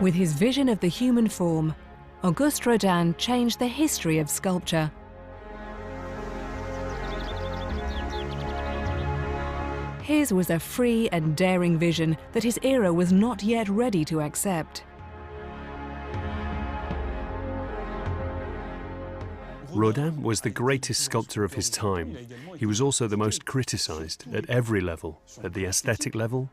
With his vision of the human form, Auguste Rodin changed the history of sculpture. His was a free and daring vision that his era was not yet ready to accept. Rodin was the greatest sculptor of his time. He was also the most criticized at every level, at the aesthetic level,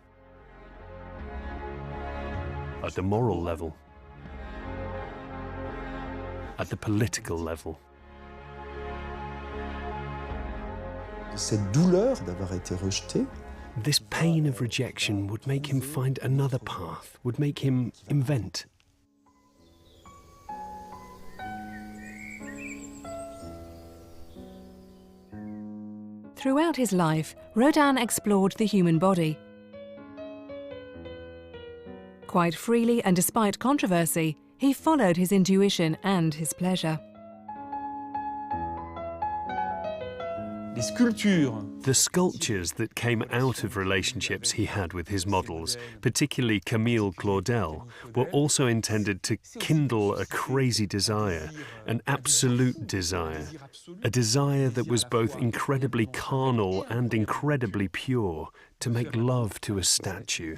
at the moral level, at the political level. Cette douleur d'avoir été rejeté. This pain of rejection would make him find another path, would make him invent. Throughout his life, Rodin explored the human body. Quite freely and despite controversy, he followed his intuition and his pleasure. The sculptures that came out of relationships he had with his models, particularly Camille Claudel, were also intended to kindle a crazy desire, an absolute desire, a desire that was both incredibly carnal and incredibly pure, to make love to a statue.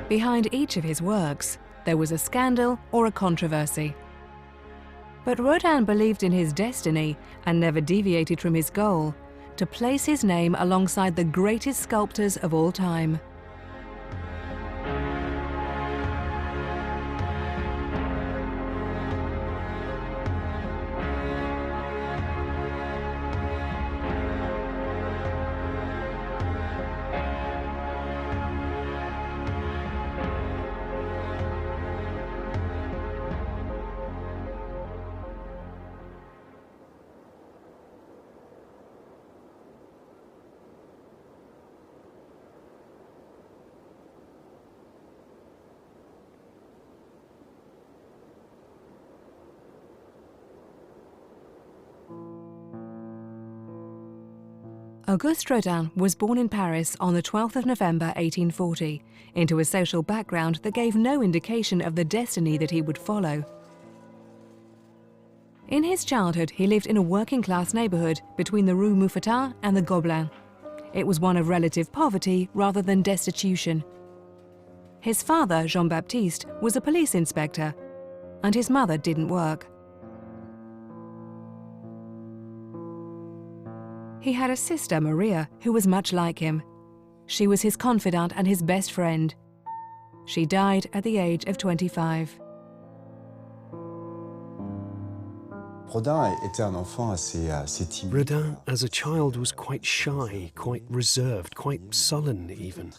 Behind each of his works, there was a scandal or a controversy. But Rodin believed in his destiny and never deviated from his goal, to place his name alongside the greatest sculptors of all time. Auguste Rodin was born in Paris on the 12th of November 1840, into a social background that gave no indication of the destiny that he would follow. In his childhood, he lived in a working-class neighborhood between the Rue Mouffetard and the Gobelins. It was one of relative poverty rather than destitution. His father, Jean-Baptiste, was a police inspector, and his mother didn't work. He had a sister, Maria, who was much like him. She was his confidant and his best friend. She died at the age of 25. Rodin était un enfant assez timide. Rodin, as a child, was quite shy, quite reserved, quite sullen even.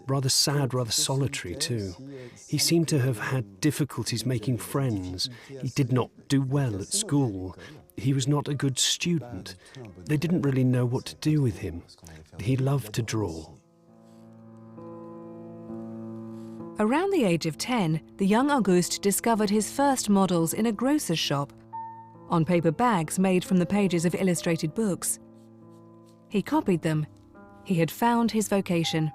Rather sad, rather solitary too. He seemed to have had difficulties making friends. He did not do well at school. He was not a good student. They didn't really know what to do with him. He loved to draw. Around the age of 10, the young Auguste discovered his first models in a grocer's shop, on paper bags made from the pages of illustrated books. He copied them. He had found his vocation.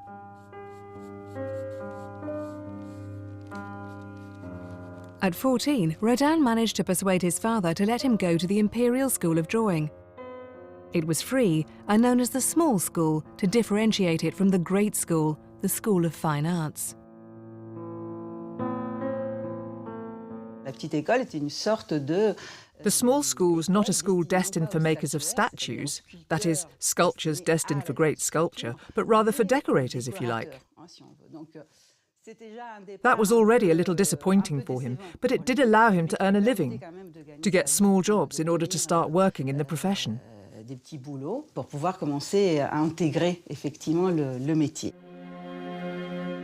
At 14, Rodin managed to persuade his father to let him go to the Imperial School of Drawing. It was free and known as the Small School to differentiate it from the Great School, the School of Fine Arts. The small school was not a school destined for makers of statues, that is, sculptures destined for great sculpture, but rather for decorators, if you like. That was already a little disappointing for him, but it did allow him to earn a living, to get small jobs in order to start working in the profession.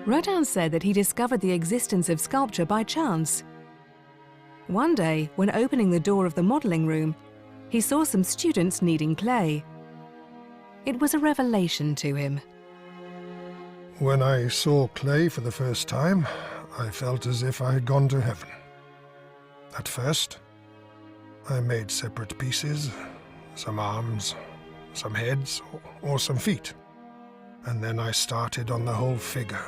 Rodin said that he discovered the existence of sculpture by chance. One day, when opening the door of the modelling room, he saw some students kneading clay. It was a revelation to him. When I saw clay for the first time, I felt as if I had gone to heaven. At first, I made separate pieces, some arms, some heads, or some feet. And then I started on the whole figure.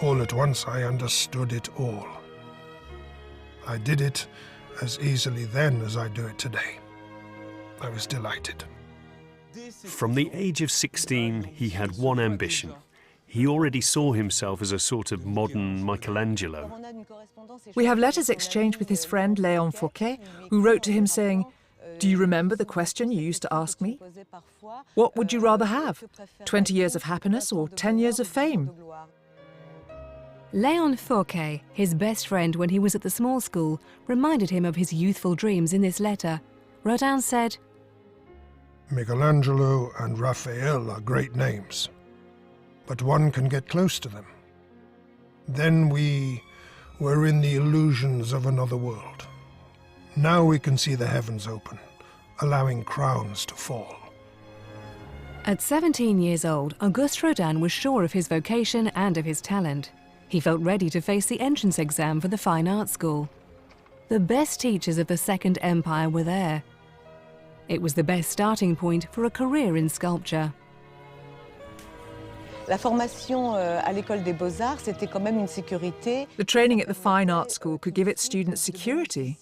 All at once I understood it all. I did it as easily then as I do it today. I was delighted. From the age of 16, he had one ambition. He already saw himself as a sort of modern Michelangelo. We have letters exchanged with his friend Léon Fouquet, who wrote to him saying, "Do you remember the question you used to ask me? What would you rather have, 20 years of happiness or 10 years of fame?" Léon Fouquet, his best friend when he was at the small school, reminded him of his youthful dreams in this letter. Rodin said, Michelangelo and Raphael are great names, but one can get close to them. Then we were in the illusions of another world. Now we can see the heavens open, allowing crowns to fall. At 17 years old, Auguste Rodin was sure of his vocation and of his talent. He felt ready to face the entrance exam for the Fine Arts School. The best teachers of the Second Empire were there. It was the best starting point for a career in sculpture. La formation à l'école des beaux-arts, c'était quand même une sécurité. The training at the Fine Arts School could give its students security.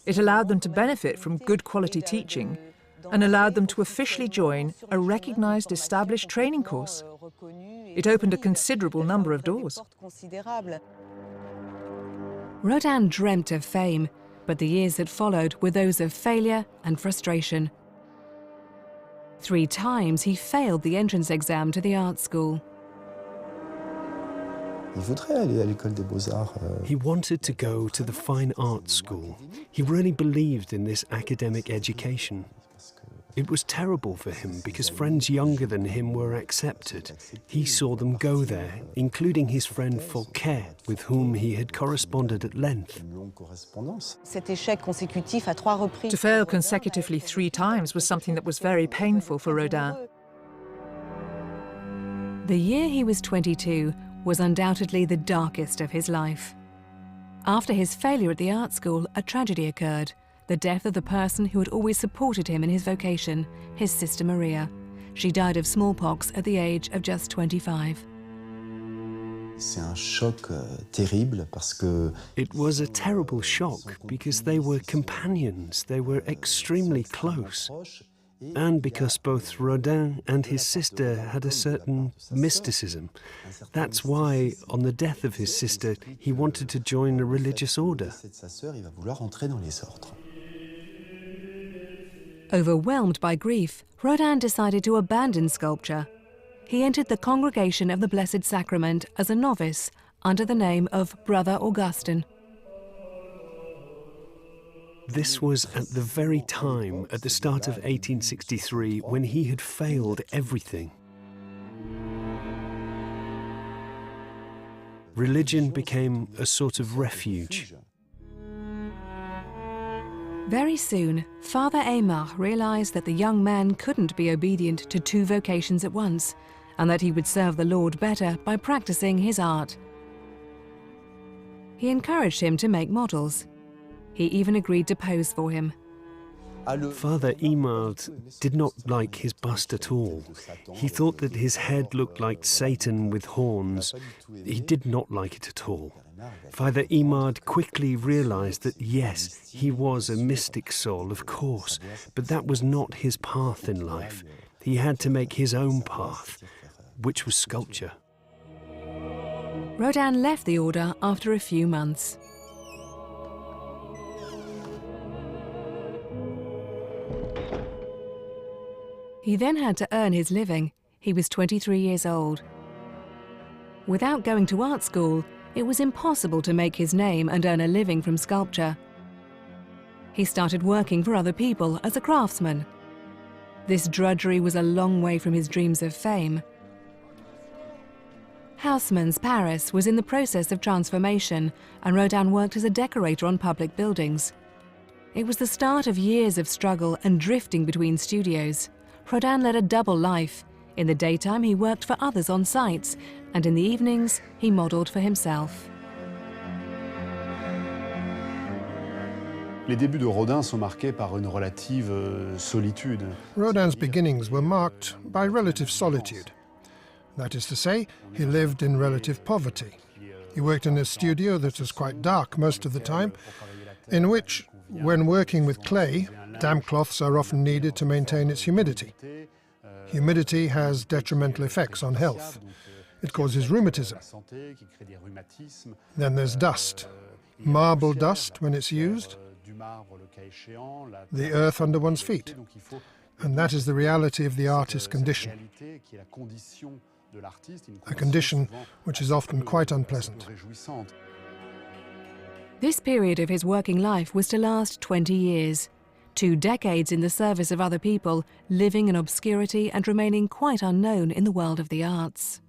It allowed them to benefit from good quality teaching and allowed them to officially join a recognized established training course. It opened a considerable number of doors. Rodin dreamt of fame, but the years that followed were those of failure and frustration. 3 times he failed the entrance exam to the art school. Il voudrait aller à l'école des beaux-arts. He wanted to go to the Fine Arts School. He really believed in this academic education. It was terrible for him because friends younger than him were accepted. He saw them go there, including his friend Fouquet, with whom he had corresponded at length. Cet échec consécutif à 3 reprises. To fail consecutively 3 times was something that was very painful for Rodin. The year he was 22 was undoubtedly the darkest of his life. After his failure at the art school, a tragedy occurred. The death of the person who had always supported him in his vocation, his sister Maria. She died of smallpox at the age of just 25. C'est un choc terrible parce que It was a terrible shock because they were companions, they were extremely close. And because both Rodin and his sister had a certain mysticism. That's why, on the death of his sister, he wanted to join a religious order. sa sœur, il va vouloir entrer dans les ordres. Overwhelmed by grief, Rodin decided to abandon sculpture. He entered the Congregation of the Blessed Sacrament as a novice under the name of Brother Augustin. This was at the very time, at the start of 1863, when he had failed everything. Religion became a sort of refuge. Very soon, Father Aymar realized that the young man couldn't be obedient to 2 vocations at once, and that he would serve the Lord better by practicing his art. He encouraged him to make models. He even agreed to pose for him. Father Aymar did not like his bust at all. He thought that his head looked like Satan with horns. He did not like it at all. Father Aymar quickly realized that, yes, he was a mystic soul, of course, but that was not his path in life. He had to make his own path, which was sculpture. Rodin left the order after a few months. He then had to earn his living. He was 23 years old. Without going to art school, it was impossible to make his name and earn a living from sculpture. He started working for other people as a craftsman. This drudgery was a long way from his dreams of fame. Haussmann's Paris was in the process of transformation, and Rodin worked as a decorator on public buildings. It was the start of years of struggle and drifting between studios. Rodin led a double life. In the daytime, he worked for others on sites, and in the evenings, he modelled for himself. Les débuts de Rodin sont marqués par une relative solitude. Rodin's beginnings were marked by relative solitude. That is to say, he lived in relative poverty. He worked in a studio that was quite dark most of the time, in which, when working with clay, damp cloths are often needed to maintain its humidity. Humidity has detrimental effects on health. It causes rheumatism. Then there's dust. Marble dust when it's used, the earth under one's feet. And that is the reality of the artist's condition. A condition which is often quite unpleasant. This period of his working life was to last 20 years. 2 decades in the service of other people, living in obscurity and remaining quite unknown in the world of the arts.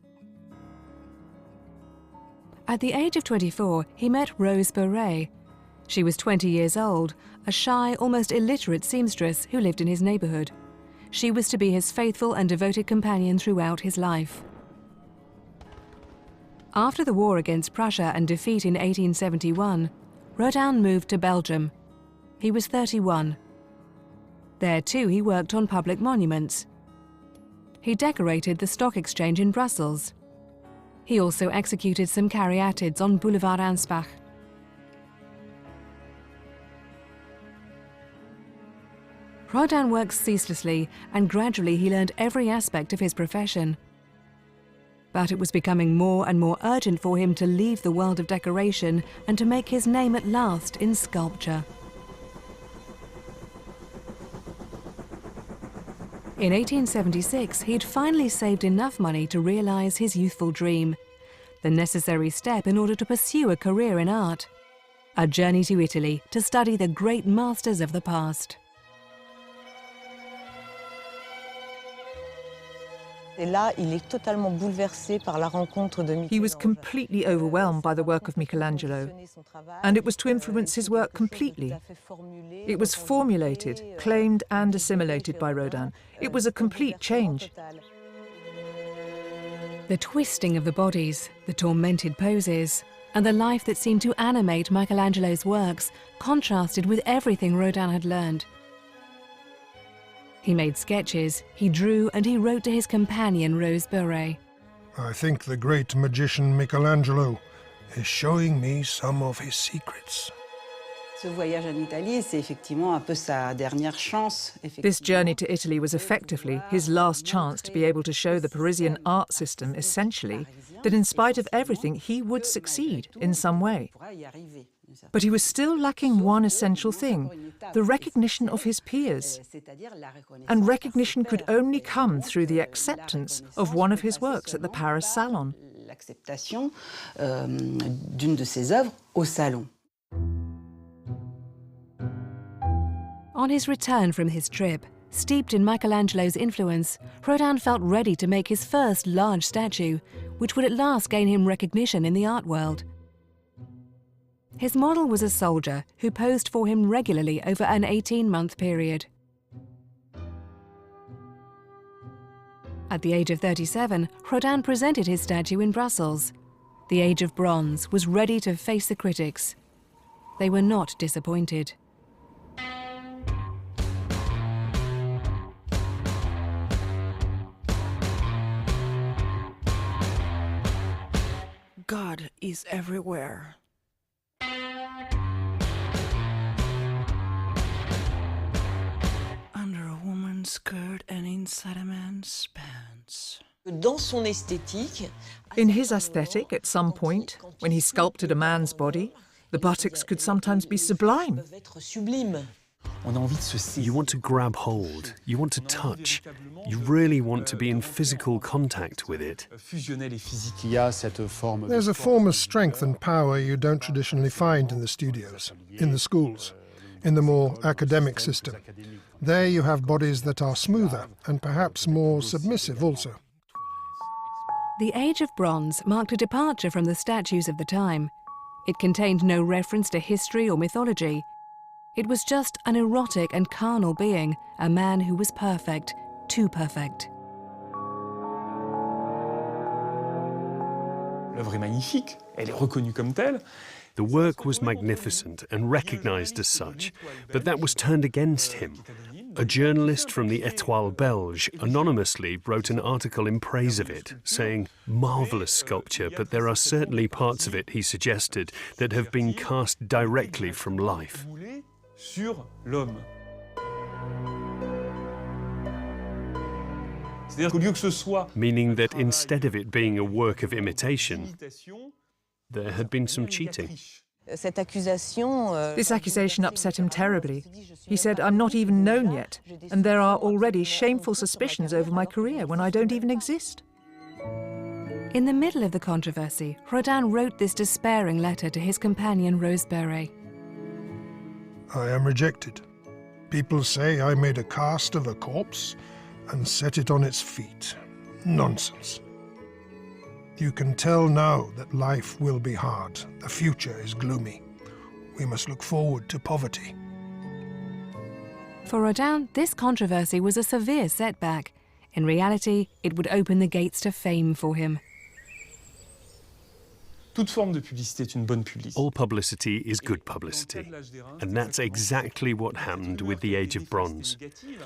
At the age of 24, he met Rose Beret. She was 20 years old, a shy, almost illiterate seamstress who lived in his neighborhood. She was to be his faithful and devoted companion throughout his life. After the war against Prussia and defeat in 1871, Rodin moved to Belgium. He was 31. There too he worked on public monuments. He decorated the stock exchange in Brussels. He also executed some caryatids on Boulevard Ansbach. Rodin worked ceaselessly, and gradually he learned every aspect of his profession. But it was becoming more and more urgent for him to leave the world of decoration and to make his name at last in sculpture. In 1876, he had finally saved enough money to realize his youthful dream, the necessary step in order to pursue a career in art. A journey to Italy to study the great masters of the past. Et là, il est totalement bouleversé par la rencontre de He was completely overwhelmed by the work of Michelangelo, and it was to influence his work completely. It was formulated, claimed and assimilated by Rodin. It was a complete change. The twisting of the bodies, the tormented poses, and the life that seemed to animate Michelangelo's works contrasted with everything Rodin had learned. He made sketches, he drew, and he wrote to his companion Rose Beret. I think the great magician Michelangelo is showing me some of his secrets. This journey to Italy was effectively his last chance to be able to show the Parisian art system, essentially, that in spite of everything, he would succeed in some way. But he was still lacking one essential thing, the recognition of his peers. And recognition could only come through the acceptance of one of his works at the Paris Salon. On his return from his trip, steeped in Michelangelo's influence, Rodin felt ready to make his first large statue, which would at last gain him recognition in the art world. His model was a soldier who posed for him regularly over an 18-month period. At the age of 37, Rodin presented his statue in Brussels. The Age of Bronze was ready to face the critics. They were not disappointed. God is everywhere. Under a woman's skirt and inside a man's pants. In his aesthetic, at some point, when he sculpted a man's body, the buttocks could sometimes be sublime. You want to grab hold, you want to touch, you really want to be in physical contact with it. There's a form of strength and power you don't traditionally find in the studios, in the schools, in the more academic system. There you have bodies that are smoother and perhaps more submissive also. The Age of Bronze marked a departure from the statues of the time. It contained no reference to history or mythology. It was just an erotic and carnal being, a man who was perfect, too perfect. L'œuvre est magnifique, elle est reconnue comme telle. The work was magnificent and recognized as such, but that was turned against him. A journalist from the Étoile Belge anonymously wrote an article in praise of it, saying, "Marvelous sculpture, but there are certainly parts of it," he suggested, "that have been cast directly from life." Sur l'homme. C'est-à-dire qu'au lieu que ce soit, meaning that instead of it being a work of imitation, there had been some cheating. Cette accusation, This accusation upset him terribly. He said, "I'm not even known yet, and there are already shameful suspicions over my career when I don't even exist." In the middle of the controversy, Rodin wrote this despairing letter to his companion Rose Beret. I am rejected. People say I made a cast of a corpse and set it on its feet. Nonsense. You can tell now that life will be hard. The future is gloomy. We must look forward to poverty. For Rodin, this controversy was a severe setback. In reality, it would open the gates to fame for him. toute forme de publicité est une bonne publicité. All publicity is good publicity. And that's exactly what happened with the Age of Bronze.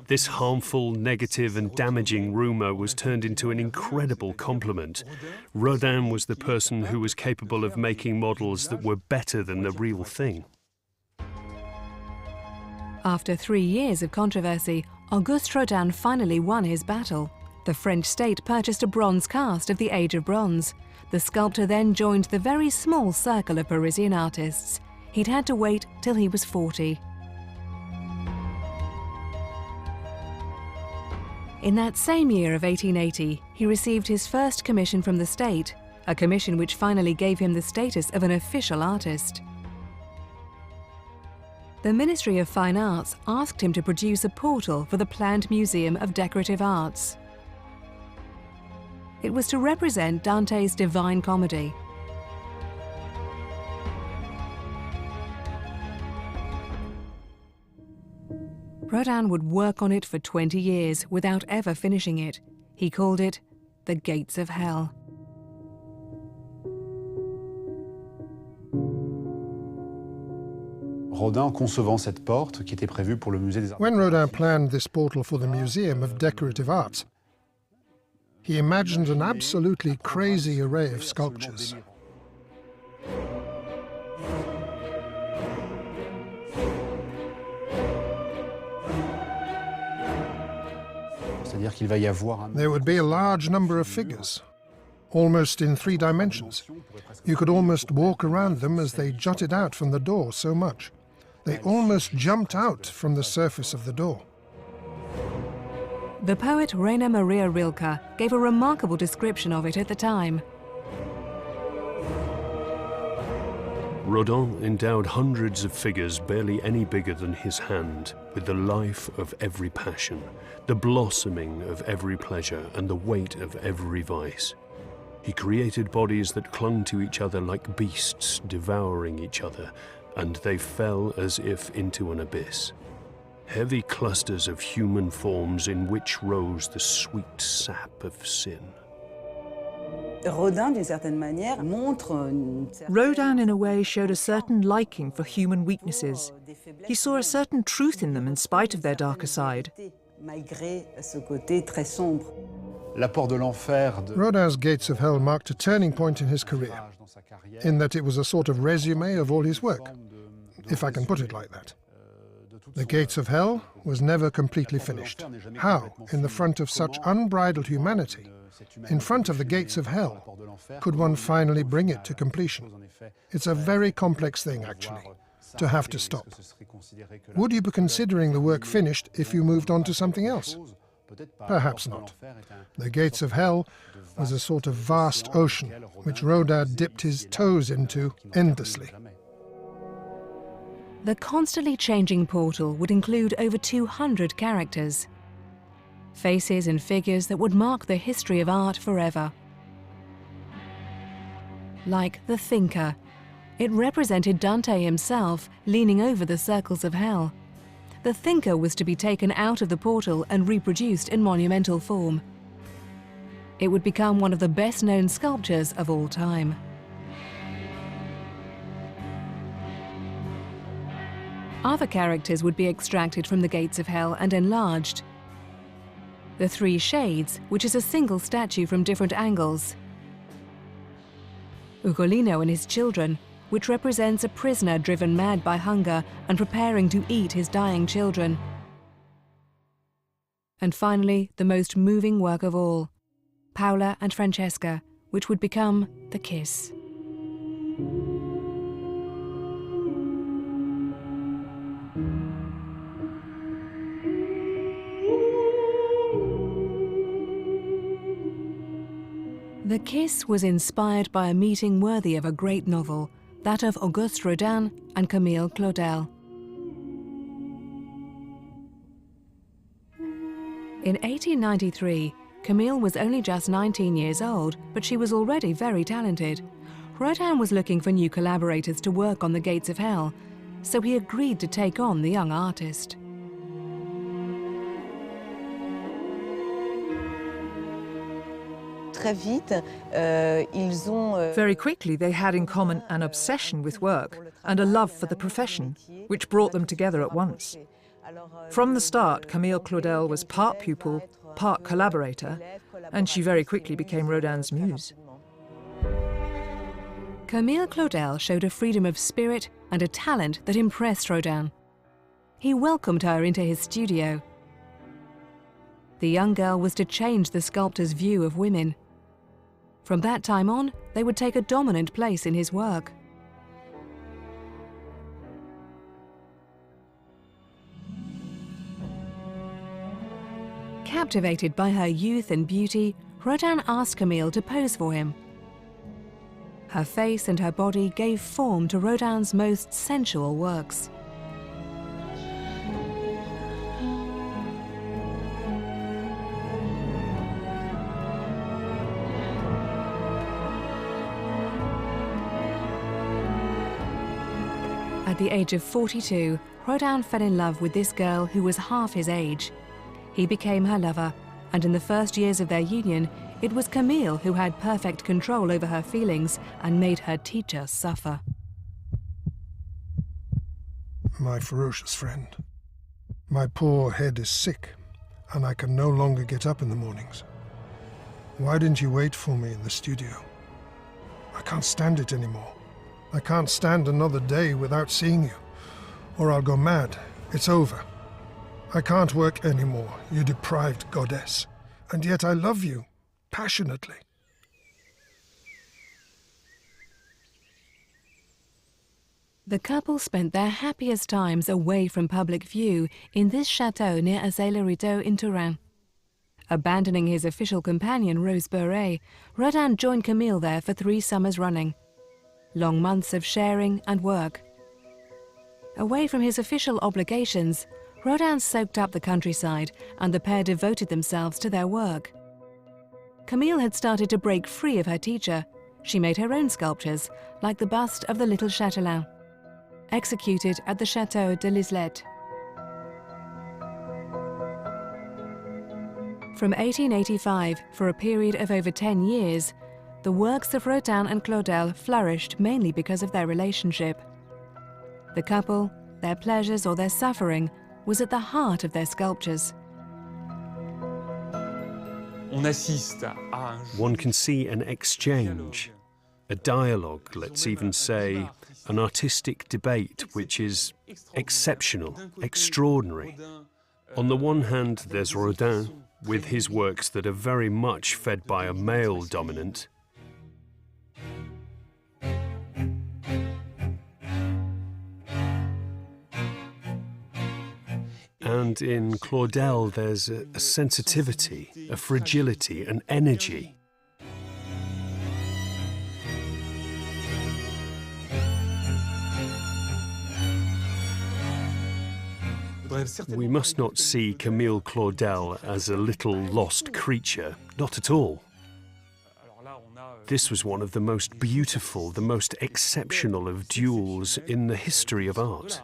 This harmful, negative and damaging rumour was turned into an incredible compliment. Rodin was the person who was capable of making models that were better than the real thing. After 3 years of controversy, Auguste Rodin finally won his battle. The French state purchased a bronze cast of the Age of Bronze. The sculptor then joined the very small circle of Parisian artists. He'd had to wait till he was 40. In that same year of 1880, he received his first commission from the state, a commission which finally gave him the status of an official artist. The Ministry of Fine Arts asked him to produce a portal for the planned Museum of Decorative Arts. It was to represent Dante's Divine Comedy. Rodin would work on it for 20 years without ever finishing it. He called it the Gates of Hell. Rodin concevant cette porte qui était prévue pour le musée des Arts. When Rodin planned this portal for the Museum of Decorative Arts, he imagined an absolutely crazy array of sculptures. C'est-à-dire qu'il va y avoir There would be a large number of figures, almost in 3 dimensions. You could almost walk around them as they jutted out from the door so much. They almost jumped out from the surface of the door. The poet Rainer Maria Rilke gave a remarkable description of it at the time. Rodin endowed hundreds of figures barely any bigger than his hand with the life of every passion, the blossoming of every pleasure and the weight of every vice. He created bodies that clung to each other like beasts devouring each other, and they fell as if into an abyss. Heavy clusters of human forms in which rose the sweet sap of sin. Rodin, d'une certaine manière, montre Rodin, in a way, showed a certain liking for human weaknesses. He saw a certain truth in them in spite of their darker side. malgré ce côté très sombre. La porte de l'enfer de Rodin's Gates of Hell marked a turning point in his career, in that it was a sort of resume of all his work, if I can put it like that. The Gates of Hell was never completely finished. How, in the front of such unbridled humanity, in front of the Gates of Hell, could one finally bring it to completion? It's a very complex thing, actually, to have to stop. Would you be considering the work finished if you moved on to something else? Perhaps not. The Gates of Hell was a sort of vast ocean which Rodin dipped his toes into endlessly. The constantly changing portal would include over 200 characters, faces and figures that would mark the history of art forever. like the Thinker. It represented Dante himself leaning over the circles of hell. The Thinker was to be taken out of the portal and reproduced in monumental form. It would become one of the best-known sculptures of all time. Other characters would be extracted from the gates of hell and enlarged. The Three Shades, which is a single statue from different angles. Ugolino and his children, which represents a prisoner driven mad by hunger and preparing to eat his dying children. And finally, the most moving work of all, Paola and Francesca, which would become the Kiss. The Kiss was inspired by a meeting worthy of a great novel, that of Auguste Rodin and Camille Claudel. In 1893, Camille was only just 19 years old, but she was already very talented. Rodin was looking for new collaborators to work on the Gates of Hell, so he agreed to take on the young artist. Very quickly, they had in common an obsession with work and a love for the profession, which brought them together at once. From the start, Camille Claudel was part pupil, part collaborator, and she very quickly became Rodin's muse. Camille Claudel showed a freedom of spirit and a talent that impressed Rodin. He welcomed her into his studio. The young girl was to change the sculptor's view of women. From that time on, they would take a dominant place in his work. Captivated by her youth and beauty, Rodin asked Camille to pose for him. Her face and her body gave form to Rodin's most sensual works. At the age of 42, Rodin fell in love with this girl who was half his age. He became her lover, and in the first years of their union, it was Camille who had perfect control over her feelings and made her teacher suffer. My ferocious friend, my poor head is sick, and I can no longer get up in the mornings. Why didn't you wait for me in the studio? I can't stand it anymore. I can't stand another day without seeing you, or I'll go mad. It's over. I can't work anymore, you deprived goddess. And yet I love you, passionately. The couple spent their happiest times away from public view in this chateau near Azay-le-Rideau in Turin. Abandoning his official companion, Rose Beuret, Rodin joined Camille there for 3 summers running. Long months of sharing and work. Away from his official obligations, Rodin soaked up the countryside, and the pair devoted themselves to their work. Camille had started to break free of her teacher. She made her own sculptures, like the bust of the little Chatelain, executed at the Château de l'Islette. From 1885, for a period of over 10 years, the works of Rodin and Claudel flourished mainly because of their relationship. The couple, their pleasures or their suffering, was at the heart of their sculptures. One can see an exchange, a dialogue, let's even say, an artistic debate which is exceptional, extraordinary. On the one hand, there's Rodin, with his works that are very much fed by a male dominant. And in Claudel, there's a sensitivity, a fragility, an energy. We must not see Camille Claudel as a little lost creature, not at all. This was one of the most beautiful, the most exceptional of duels in the history of art.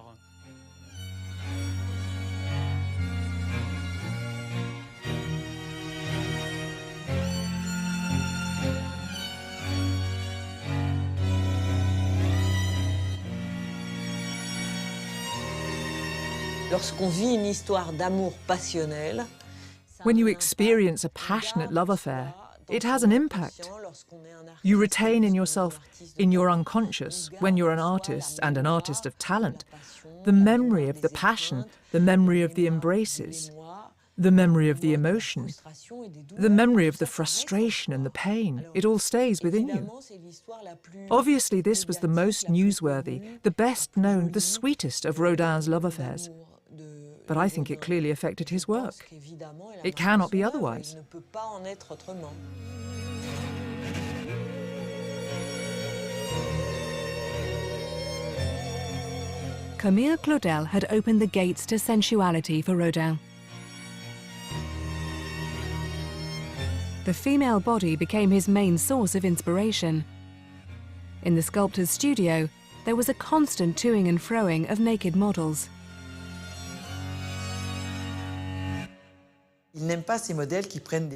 Lorsqu'on vit une histoire d'amour passionnel, When you experience a passionate love affair, it has an impact. You retain in yourself, in your unconscious, when you're an artist and an artist of talent, the memory of the passion, the memory of the embraces, the memory of the emotion, the memory of the frustration and the pain. It all stays within you. Obviously, this was the most newsworthy, the best known, the sweetest of Rodin's love affairs. But I think it clearly affected his work. It cannot be otherwise. Camille Claudel had opened the gates to sensuality for Rodin. The female body became his main source of inspiration. In the sculptor's studio, there was a constant toing and froing of naked models.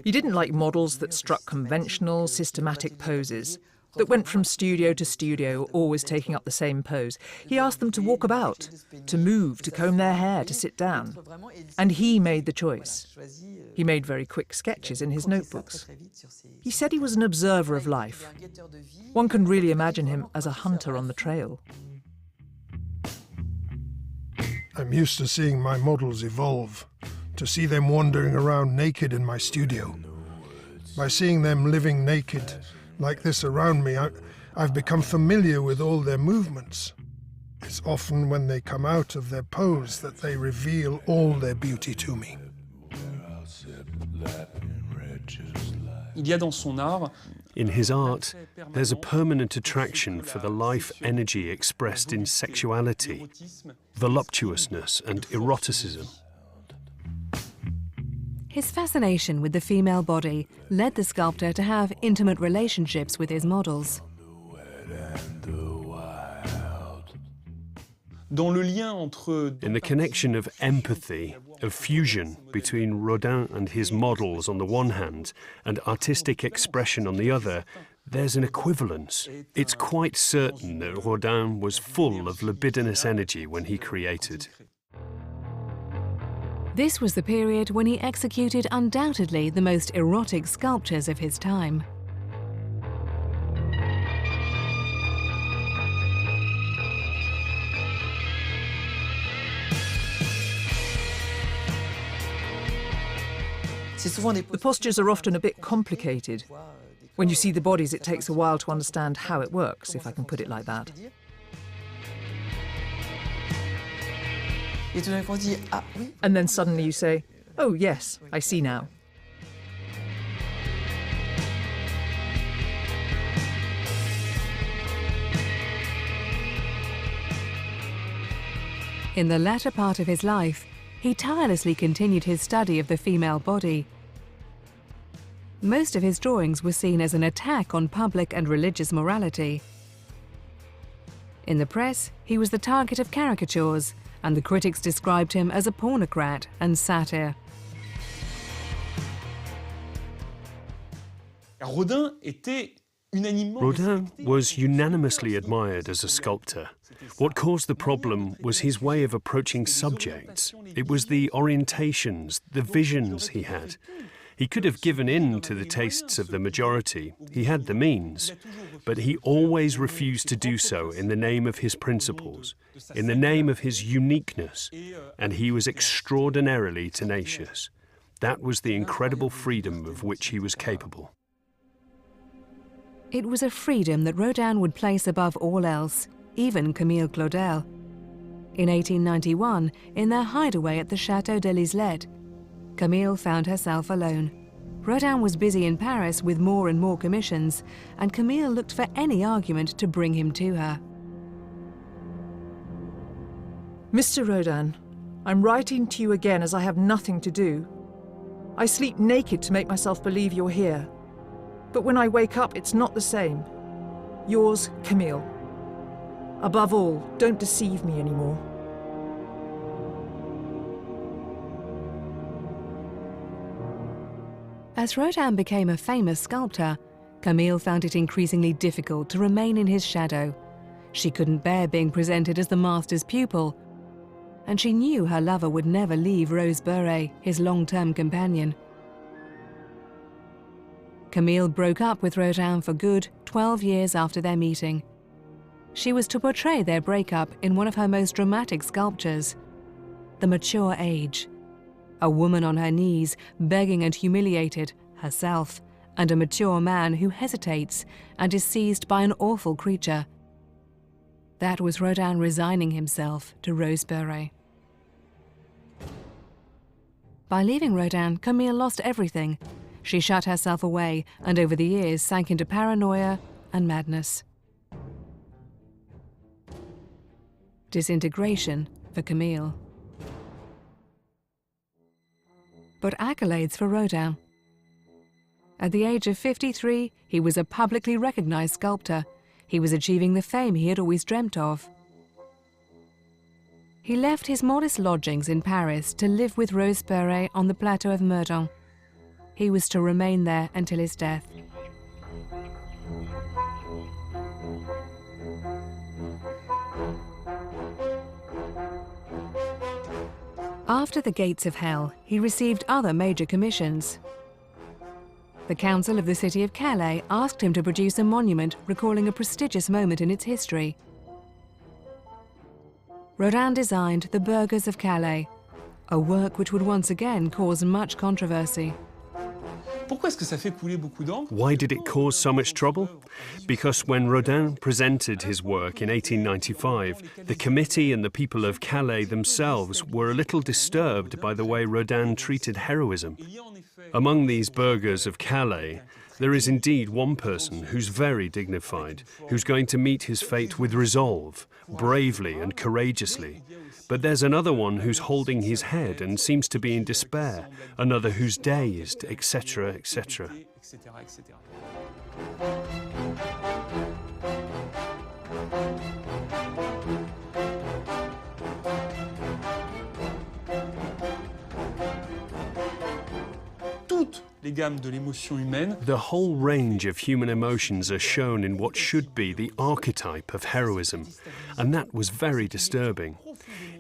He didn't like models that struck conventional, systematic poses, that went from studio to studio, always taking up the same pose. He asked them to walk about, to move, to comb their hair, to sit down. And he made the choice. He made very quick sketches in his notebooks. He said he was an observer of life. One can really imagine him as a hunter on the trail. I'm used to seeing my models evolve, to see them wandering around naked in my studio. By seeing them living naked like this around me, I've become familiar with all their movements. It's often when they come out of their pose that they reveal all their beauty to me. In his art, there's a permanent attraction for the life energy expressed in sexuality, voluptuousness and eroticism. His fascination with the female body led the sculptor to have intimate relationships with his models. In the connection of empathy, of fusion between Rodin and his models on the one hand and artistic expression on the other, there's an equivalence. It's quite certain that Rodin was full of libidinous energy when he created. This was the period when he executed undoubtedly the most erotic sculptures of his time. The postures are often a bit complicated. When you see the bodies, it takes a while to understand how it works, if I can put it like that. And then suddenly you say, oh yes, I see now. In the latter part of his life, he tirelessly continued his study of the female body. Most of his drawings were seen as an attack on public and religious morality. In the press, he was the target of caricatures, and the critics described him as a pornocrat and satyr. Rodin was unanimously admired as a sculptor. What caused the problem was his way of approaching subjects. It was the orientations, the visions he had. He could have given in to the tastes of the majority. He had the means. But he always refused to do so in the name of his principles, in the name of his uniqueness, and he was extraordinarily tenacious. That was the incredible freedom of which he was capable. It was a freedom that Rodin would place above all else, even Camille Claudel. In 1891, in their hideaway at the Château de l'Islette, Camille found herself alone. Rodin was busy in Paris with more and more commissions, and Camille looked for any argument to bring him to her. Mr. Rodin, I'm writing to you again as I have nothing to do. I sleep naked to make myself believe you're here. But when I wake up, it's not the same. Yours, Camille. Above all, don't deceive me anymore. As Rodin became a famous sculptor, Camille found it increasingly difficult to remain in his shadow. She couldn't bear being presented as the master's pupil, and she knew her lover would never leave Rose Beuret, his long-term companion. Camille broke up with Rodin for good 12 years after their meeting. She was to portray their breakup in one of her most dramatic sculptures, The Mature Age. A woman on her knees, begging and humiliated, herself, and a mature man who hesitates and is seized by an awful creature. That was Rodin resigning himself to Rose Beuret. By leaving Rodin, Camille lost everything. She shut herself away and over the years sank into paranoia and madness. Disintegration for Camille. But accolades for Rodin. At the age of 53, he was a publicly recognized sculptor. He was achieving the fame he had always dreamt of. He left his modest lodgings in Paris to live with Rose Beuret on the plateau of Meudon. He was to remain there until his death. After The Gates of Hell, he received other major commissions. The council of the city of Calais asked him to produce a monument recalling a prestigious moment in its history. Rodin designed the Burghers of Calais, a work which would once again cause much controversy. Why did it cause so much trouble? Because when Rodin presented his work in 1895, the committee and the people of Calais themselves were a little disturbed by the way Rodin treated heroism. Among these burghers of Calais, there is indeed one person who's very dignified, who's going to meet his fate with resolve, bravely and courageously. But there's another one who's holding his head and seems to be in despair, another who's dazed, etc., etc. The whole range of human emotions are shown in what should be the archetype of heroism, and that was very disturbing.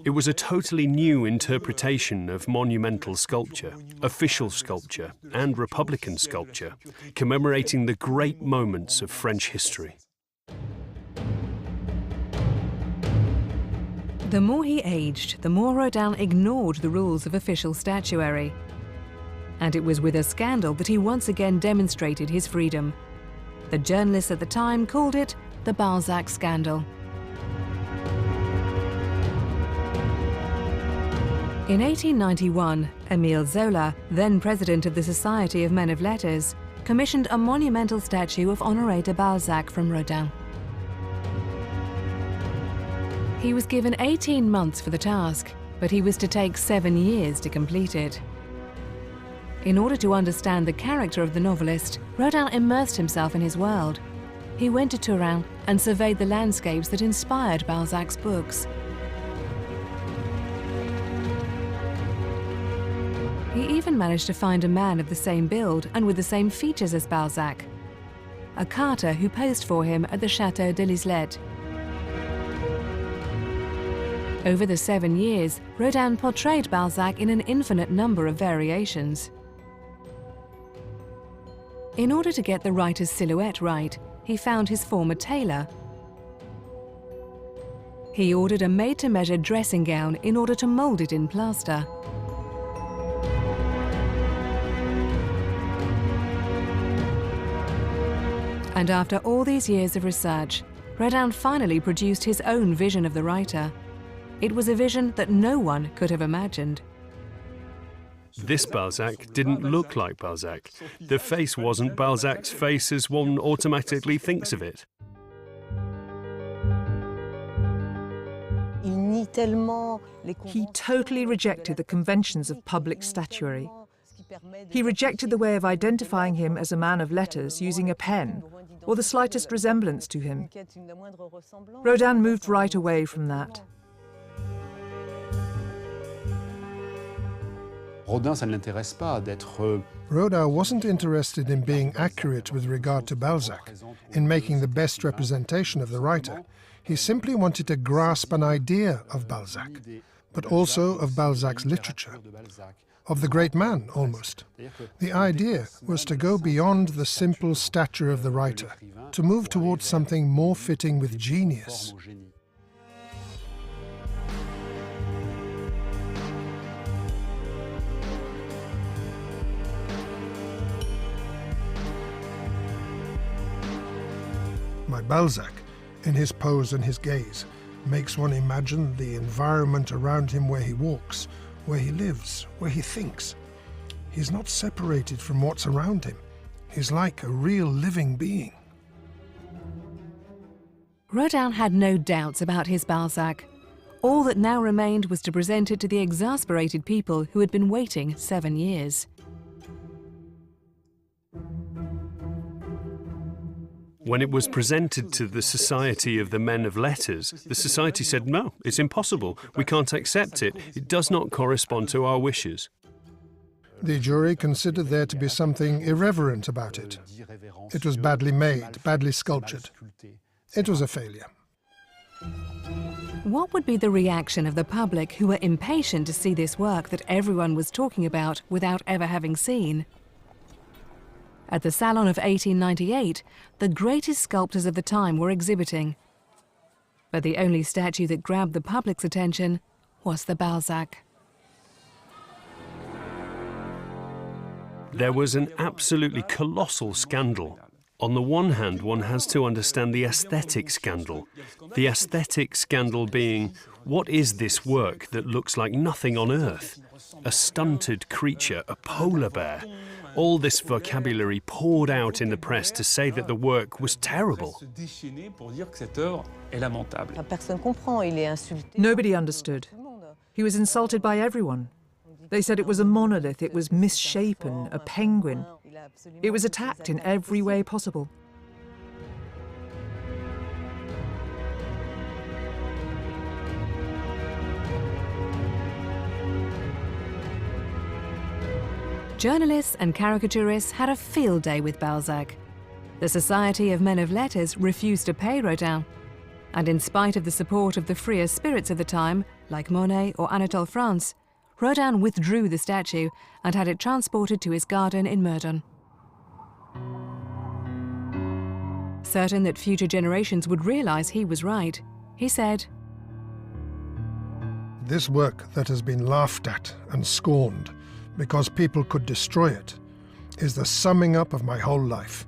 It was a totally new interpretation of monumental sculpture, official sculpture, and Republican sculpture, commemorating the great moments of French history. The more he aged, the more Rodin ignored the rules of official statuary. And it was with a scandal that he once again demonstrated his freedom. The journalists at the time called it the Balzac scandal. In 1891, Émile Zola, then president of the Society of Men of Letters, commissioned a monumental statue of Honoré de Balzac from Rodin. He was given 18 months for the task, but he was to take 7 years to complete it. In order to understand the character of the novelist, Rodin immersed himself in his world. He went to Turin and surveyed the landscapes that inspired Balzac's books. He even managed to find a man of the same build and with the same features as Balzac, a carter who posed for him at the Château de l'Islette. Over the 7 years, Rodin portrayed Balzac in an infinite number of variations. In order to get the writer's silhouette right, he found his former tailor. He ordered a made-to-measure dressing gown in order to mold it in plaster. And after all these years of research, Rodin finally produced his own vision of the writer. It was a vision that no one could have imagined. This Balzac didn't look like Balzac. The face wasn't Balzac's face as one automatically thinks of it. He totally rejected the conventions of public statuary. He rejected the way of identifying him as a man of letters using a pen, or the slightest resemblance to him. Rodin moved right away from that. Rodin, ça ne l'intéresse pas d'être Rodin wasn't interested in being accurate with regard to Balzac, in making the best representation of the writer. He simply wanted to grasp an idea of Balzac, but also of Balzac's literature, of the great man, almost. The idea was to go beyond the simple stature of the writer, to move towards something more fitting with genius. My Balzac, in his pose and his gaze, makes one imagine the environment around him where he walks, where he lives, where he thinks. He's not separated from what's around him. He's like a real living being. Rodin had no doubts about his Balzac. All that now remained was to present it to the exasperated people who had been waiting 7 years. When it was presented to the Society of the Men of Letters, the Society said, no, it's impossible. We can't accept it. It does not correspond to our wishes. The jury considered there to be something irreverent about it. It was badly made, badly sculptured. It was a failure. What would be the reaction of the public who were impatient to see this work that everyone was talking about without ever having seen? At the Salon of 1898, the greatest sculptors of the time were exhibiting. But the only statue that grabbed the public's attention was the Balzac. There was an absolutely colossal scandal. On the one hand, one has to understand the aesthetic scandal. The aesthetic scandal being, what is this work that looks like nothing on earth? A stunted creature, a polar bear. All this vocabulary poured out in the press to say that the work was terrible. Nobody understood. He was insulted by everyone. They said it was a monolith, it was misshapen, a penguin. It was attacked in every way possible. Journalists and caricaturists had a field day with Balzac. The Society of Men of Letters refused to pay Rodin, and in spite of the support of the freer spirits of the time, like Monet or Anatole France, Rodin withdrew the statue and had it transported to his garden in Meudon. Certain that future generations would realize he was right, he said, This work that has been laughed at and scorned because people could destroy it is the summing up of my whole life.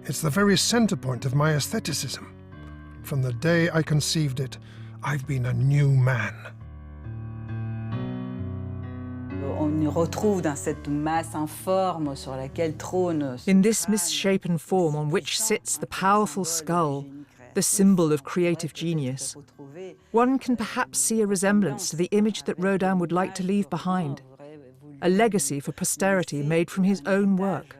It's the very center point of my aestheticism. From the day I conceived it, I've been a new man. In this misshapen form on which sits the powerful skull, the symbol of creative genius, one can perhaps see a resemblance to the image that Rodin would like to leave behind, a legacy for posterity made from his own work.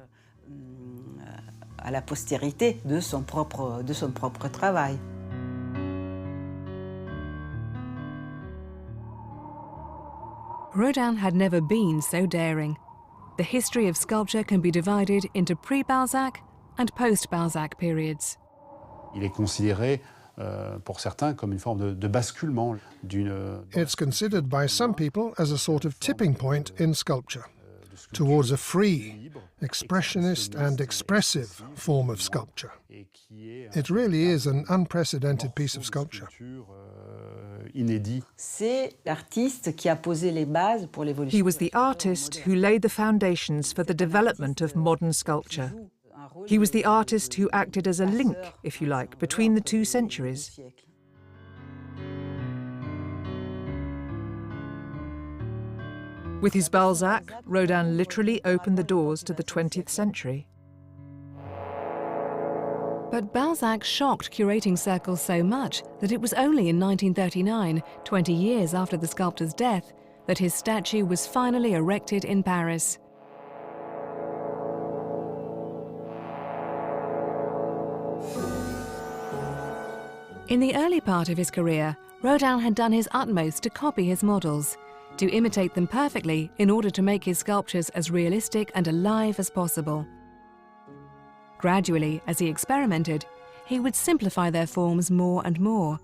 À la postérité de son propre travail. Rodin had never been so daring. The history of sculpture can be divided into pre-Balzac and post-Balzac periods. Il est considéré pour certains comme une forme de basculement d'une. It's considered by some people as a sort of tipping point in sculpture, towards a free, expressionist and expressive form of sculpture. It really is an unprecedented piece of sculpture. C'est l'artiste qui a posé les bases pour l'évolution. He was the artist who laid the foundations for the development of modern sculpture. He was the artist who acted as a link, if you like, between the two centuries. With his Balzac, Rodin literally opened the doors to the 20th century. But Balzac shocked curating circles so much that it was only in 1939, 20 years after the sculptor's death, that his statue was finally erected in Paris. In the early part of his career, Rodin had done his utmost to copy his models, to imitate them perfectly in order to make his sculptures as realistic and alive as possible. Gradually, as he experimented, he would simplify their forms more and more,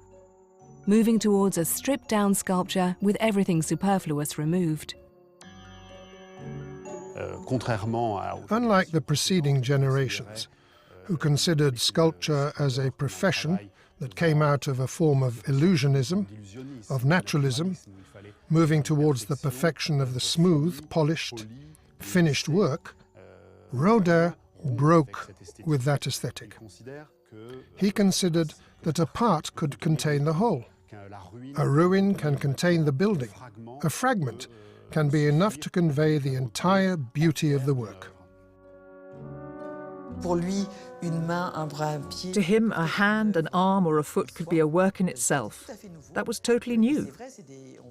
moving towards a stripped-down sculpture with everything superfluous removed. Unlike the preceding generations, who considered sculpture as a profession that came out of a form of illusionism, of naturalism, moving towards the perfection of the smooth, polished, finished work, Rodin broke with that aesthetic. He considered that a part could contain the whole. A ruin can contain the building. A fragment can be enough to convey the entire beauty of the work. To him, a hand, an arm or a foot could be a work in itself. That was totally new.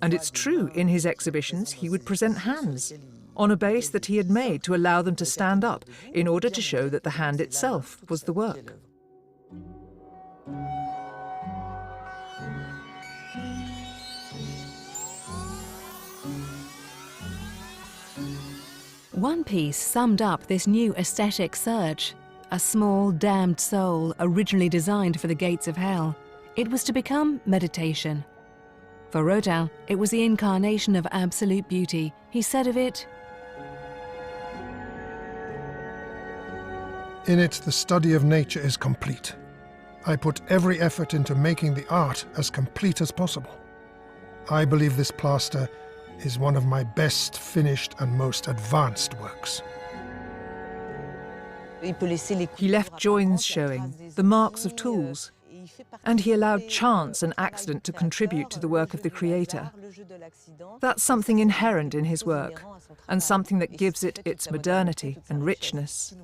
And it's true, in his exhibitions he would present hands on a base that he had made to allow them to stand up in order to show that the hand itself was the work. One piece summed up this new aesthetic surge. A small, damned soul, originally designed for the gates of hell. It was to become meditation. For Rodin, it was the incarnation of absolute beauty. He said of it, "In it, the study of nature is complete. I put every effort into making the art as complete as possible. I believe this plaster is one of my best finished and most advanced works." He left joins showing, the marks of tools, and he allowed chance and accident to contribute to the work of the creator. That's something inherent in his work, and something that gives it its modernity and richness.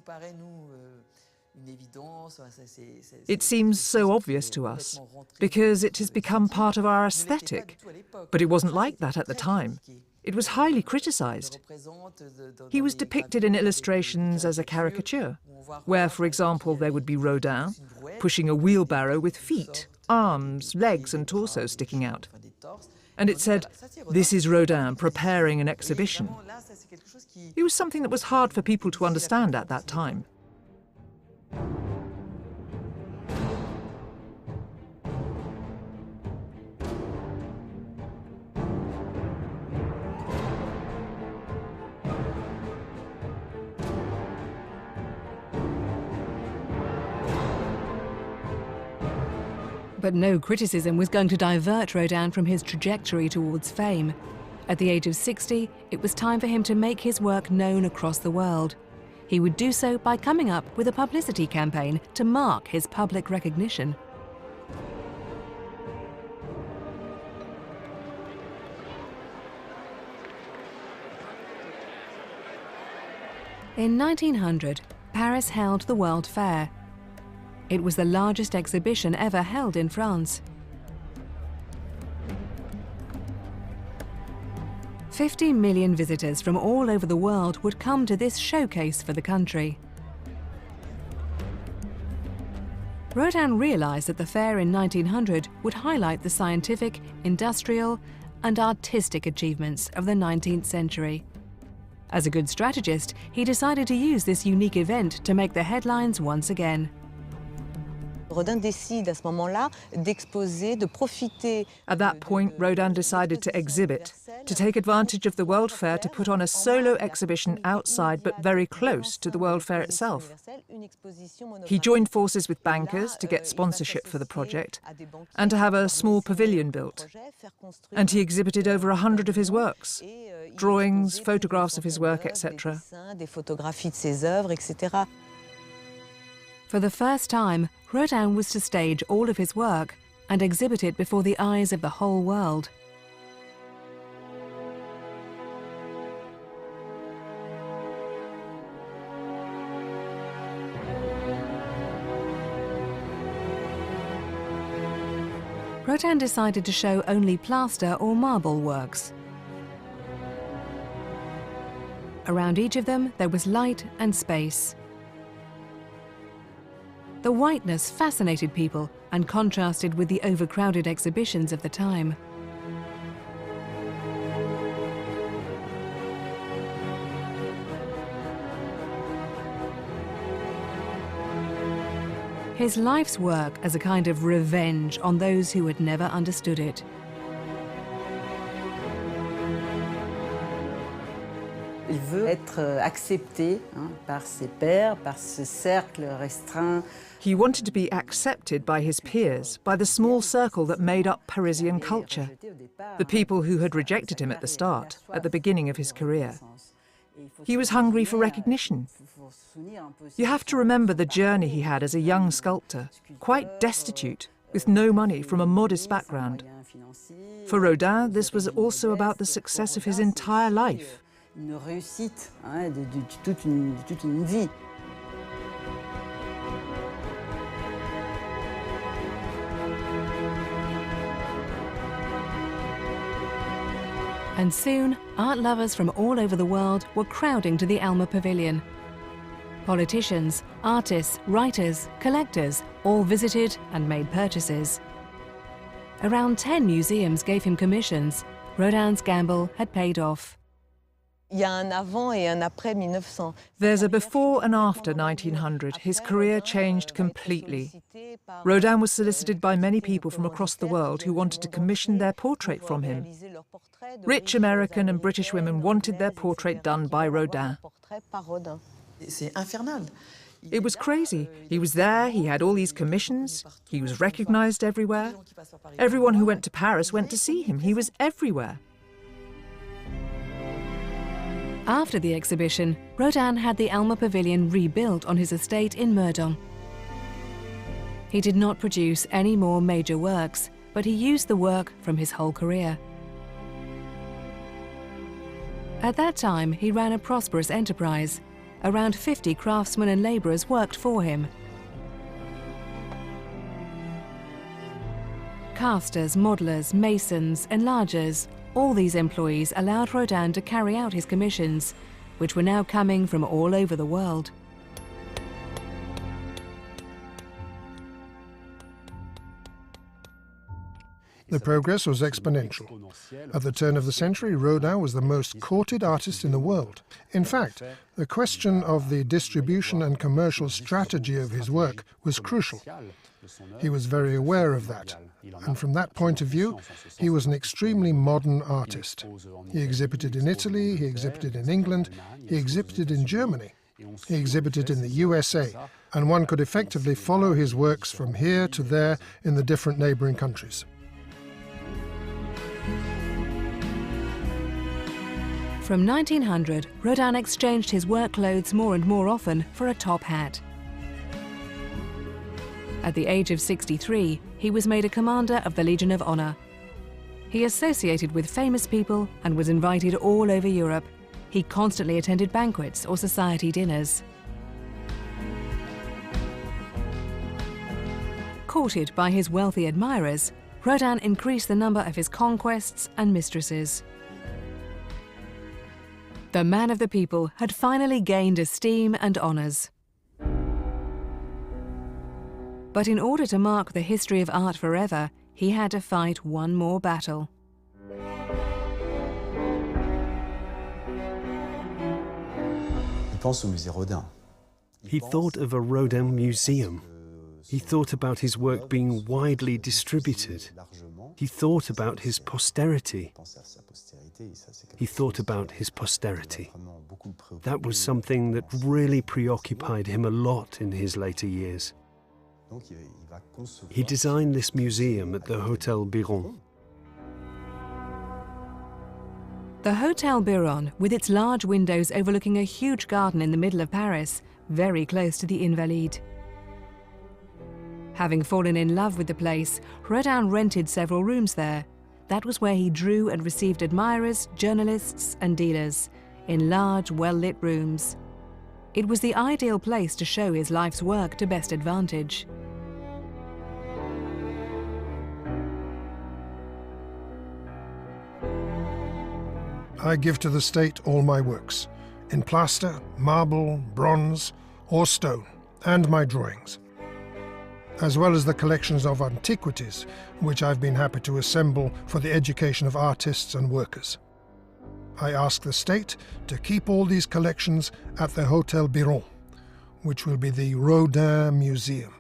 It seems so obvious to us, because it has become part of our aesthetic, but it wasn't like that at the time. It was highly criticized. He was depicted in illustrations as a caricature, where, for example, there would be Rodin pushing a wheelbarrow with feet, arms, legs and torso sticking out. And it said, "This is Rodin preparing an exhibition." It was something that was hard for people to understand at that time. But no criticism was going to divert Rodin from his trajectory towards fame. At the age of 60, it was time for him to make his work known across the world. He would do so by coming up with a publicity campaign to mark his public recognition. In 1900, Paris held the World Fair. It was the largest exhibition ever held in France. 50 million visitors from all over the world would come to this showcase for the country. Rodin realized that the fair in 1900 would highlight the scientific, industrial, and artistic achievements of the 19th century. As a good strategist, he decided to use this unique event to make the headlines once again. Rodin décide à ce moment-là d'exposer, de profiter. At that point, Rodin decided to exhibit, to take advantage of the World Fair to put on a solo exhibition outside but very close to the World Fair itself. He joined forces with bankers to get sponsorship for the project and to have a small pavilion built. And he exhibited over 100 of his works, drawings, photographs of his work, etc. For the first time, Rodin was to stage all of his work and exhibit it before the eyes of the whole world. Rodin decided to show only plaster or marble works. Around each of them, there was light and space. The whiteness fascinated people and contrasted with the overcrowded exhibitions of the time. His life's work as a kind of revenge on those who had never understood it. Il veut être accepté par ses pairs, par ce cercle restreint. He wanted to be accepted by his peers, by the small circle that made up Parisian culture, the people who had rejected him at the start, at the beginning of his career. He was hungry for recognition. You have to remember the journey he had as a young sculptor, quite destitute, with no money, from a modest background. For Rodin, this was also about the success of his entire life. Une réussite de toute une vie. And soon, art lovers from all over the world were crowding to the Alma Pavilion. Politicians, artists, writers, collectors all visited and made purchases. Around 10 museums gave him commissions. Rodin's gamble had paid off. Il y a un avant et un après 1900. There's a before and after 1900. His career changed completely. Rodin was solicited by many people from across the world who wanted to commission their portrait from him. Rich American and British women wanted their portrait done by Rodin. C'est infernal. It was crazy. He was there, he had all these commissions, he was recognized everywhere. Everyone who went to Paris went to see him. He was everywhere. After the exhibition, Rodin had the Alma Pavilion rebuilt on his estate in Meudon. He did not produce any more major works, but he used the work from his whole career. At that time, he ran a prosperous enterprise. Around 50 craftsmen and labourers worked for him. Casters, modellers, masons, enlargers, all these employees allowed Rodin to carry out his commissions, which were now coming from all over the world. The progress was exponential. At the turn of the century, Rodin was the most courted artist in the world. In fact, the question of the distribution and commercial strategy of his work was crucial. He was very aware of that, and from that point of view, he was an extremely modern artist. He exhibited in Italy, he exhibited in England, he exhibited in Germany, he exhibited in the USA, and one could effectively follow his works from here to there in the different neighbouring countries. From 1900, Rodin exchanged his work clothes more and more often for a top hat. At the age of 63, he was made a commander of the Legion of Honor. He associated with famous people and was invited all over Europe. He constantly attended banquets or society dinners. Courted by his wealthy admirers, Rodin increased the number of his conquests and mistresses. The man of the people had finally gained esteem and honours. But in order to mark the history of art forever, he had to fight one more battle. He thought of a Rodin museum. He thought about his work being widely distributed. He thought about his posterity. He thought about his posterity. That was something that really preoccupied him a lot in his later years. He designed this museum at the Hotel Biron. The Hotel Biron, with its large windows overlooking a huge garden in the middle of Paris, very close to the Invalides. Having fallen in love with the place, Rodin rented several rooms there. That was where he drew and received admirers, journalists and dealers, in large, well-lit rooms. It was the ideal place to show his life's work to best advantage. I give to the state all my works, in plaster, marble, bronze, or stone, and my drawings. as well as the collections of antiquities, which I've been happy to assemble for the education of artists and workers. I ask the state to keep all these collections at the Hotel Biron, which will be the Rodin Museum,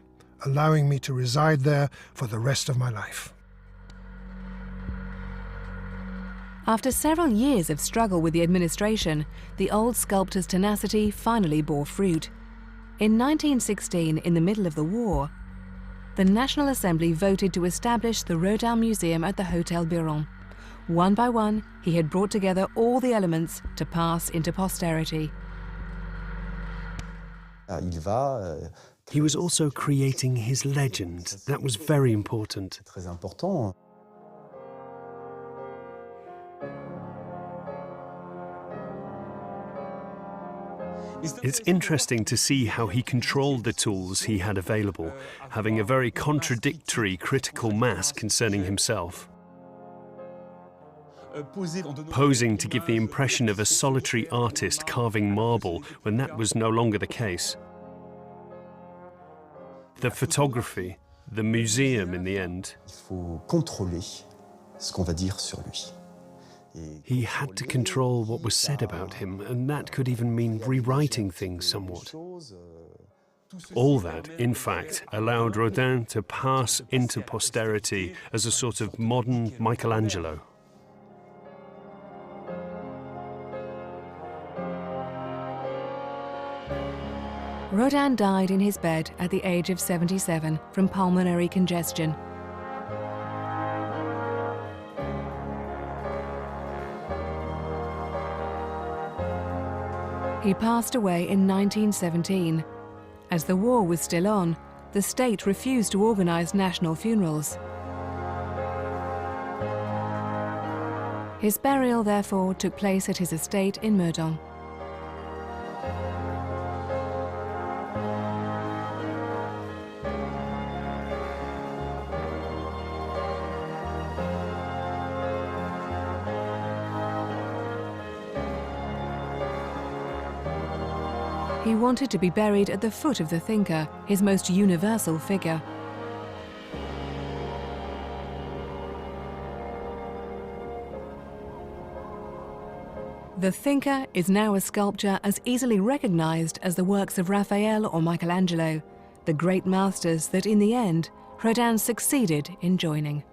allowing me to reside there for the rest of my life. After several years of struggle with the administration, the old sculptor's tenacity finally bore fruit. In 1916, in the middle of the war, the National Assembly voted to establish the Rodin Museum at the Hotel Biron. One by one, he had brought together all the elements to pass into posterity. He was also creating his legend. That was very important. It's interesting to see how he controlled the tools he had available, having a very contradictory critical mass concerning himself. Posing to give the impression of a solitary artist carving marble when that was no longer the case. The photography, the museum in the end. He had to control what was said about him, and that could even mean rewriting things somewhat. All that, in fact, allowed Rodin to pass into posterity as a sort of modern Michelangelo. Rodin died in his bed at the age of 77 from pulmonary congestion. He passed away in 1917. As the war was still on, the state refused to organize national funerals. His burial, therefore, took place at his estate in Meudon. He wanted to be buried at the foot of the thinker, his most universal figure. The thinker is now a sculpture as easily recognized as the works of Raphael or Michelangelo, the great masters that in the end Rodin succeeded in joining.